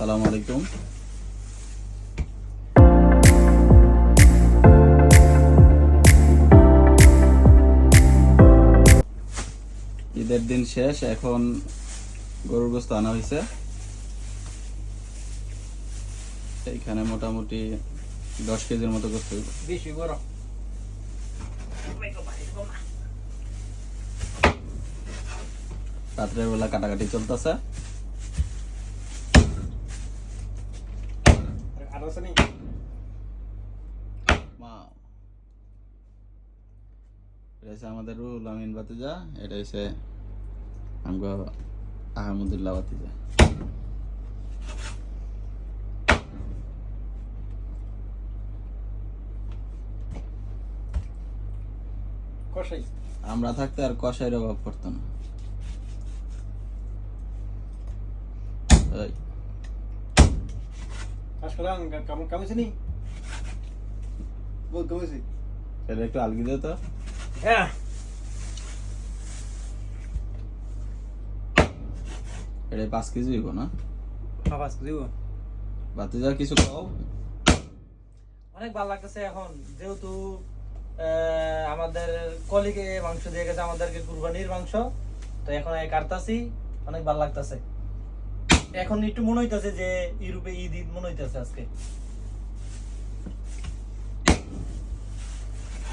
আসসালামু আলাইকুম। ঈদের দিন শেষ, এখন গরুর গোস্ত আনা হয়েছে। এইখানে মোটামুটি 10 কেজির মতো গোস্ত হইব। বেশি বড় রাত্রের বেলা কাটাকাটি চলতেছে। আর আছে নি এটা হচ্ছে আমাদের রুহুল আমিন ভাতিজা, এটা হচ্ছে আমগো আহমদুল্লাহ ভাতিজা। কষাই আমরা থাকতে আর কষাইয়ের অভাব পড়তো না। এই, আসলে কেমন কামিছে নি বহুত কামিছে এটা একটু আলগি দে তো। হ্যাঁ এটা 5 কেজি হইব না? বাস দিব ভাতিজা কিছু খাও। অনেক ভালো লাগতেছে এখন, যেহেতু আমাদের কলিগে মাংস দিয়ে গেছে আমাদেরকে কুরবানির মাংস, তো এখন কাটতাছি, অনেক ভালো লাগতেছে। এখন একটু মনে হইতেছে যে ইউরোপে ঈদ ঈদ মনে হইতেছে আজকে।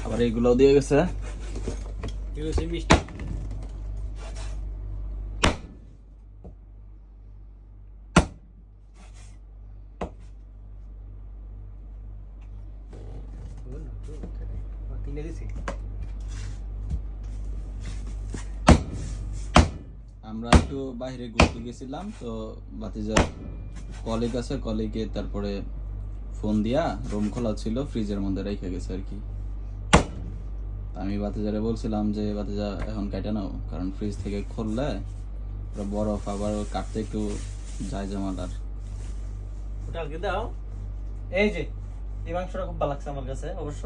আবার এইগুলোও দিয়ে গেছে। এগুলো সেই মিষ্টি কিনে দিছি। আমরা একটু বাইরে ঘুরতে গেছিলাম, তো ভাতিজার কলিগ আছে, কলিগে তারপরে ফোন দিয়া রুম খোলা ছিল, ফ্রিজের মধ্যে রেখে গেছে আর কি। আমি ভাতিজারে বলছিলাম যে ভাতিজা এখন কাটা নাও, কারণ ফ্রিজ থেকে খুললে বরফ আবার কাটতে একটু যায় জমাদার। ওটা আলগে দাও। এই যে এই মাংসটা খুব ভালো লাগছে আমার কাছে, অবশ্য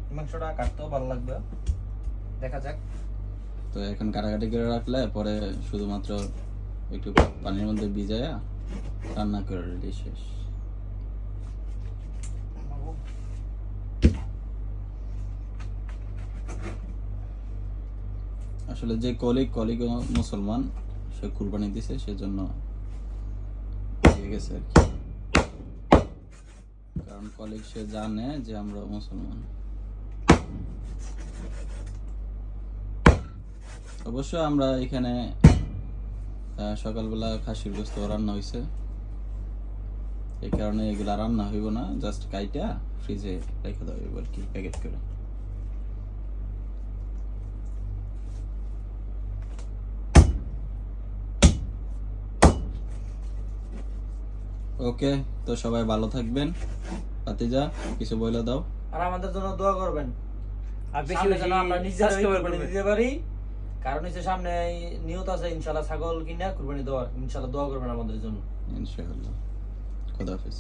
এই মাংসটা কাটতেও ভালো লাগবে, দেখা যাক। তো এখন কাটাকাটি করে রাখলে পরে শুধুমাত্র একটু পানির মধ্যে ভিজায়া রান্না করে রেডি, শেষ। আসলে যে কলিগ মুসলমান, সে কুরবানি দিছে, সেজন্য দিয়ে গেছে আর কি। কারণ কলিগ সে জানে যে আমরা মুসলমান। অবশ্য আমরা এখানে সকালবেলা খাসির গোস্ত রান্না হয়েছে, এই কারণে এগুলা রান্না হইব না, জাস্ট কাইটা ফ্রিজে রেখে দেওয়া হইব আর কি, প্যাকেট করে। ওকে, তো সবাই ভালো থাকবেন। ভাতিজা কিছু বলে দাও। আর আমাদের জন্য দোয়া করবেন, আর বেশি বেশি আমরা নিজেরা কুরবানি দিতে পারি। কারণ হচ্ছে সামনে নিয়ত আছে ইনশাআল্লাহ ছাগল কিনা কুরবানি দেওয়ার, ইনশাআল্লাহ দোয়া করবেন আমাদের জন্য। ইনশাআল্লাহ। খোদা হাফেজ।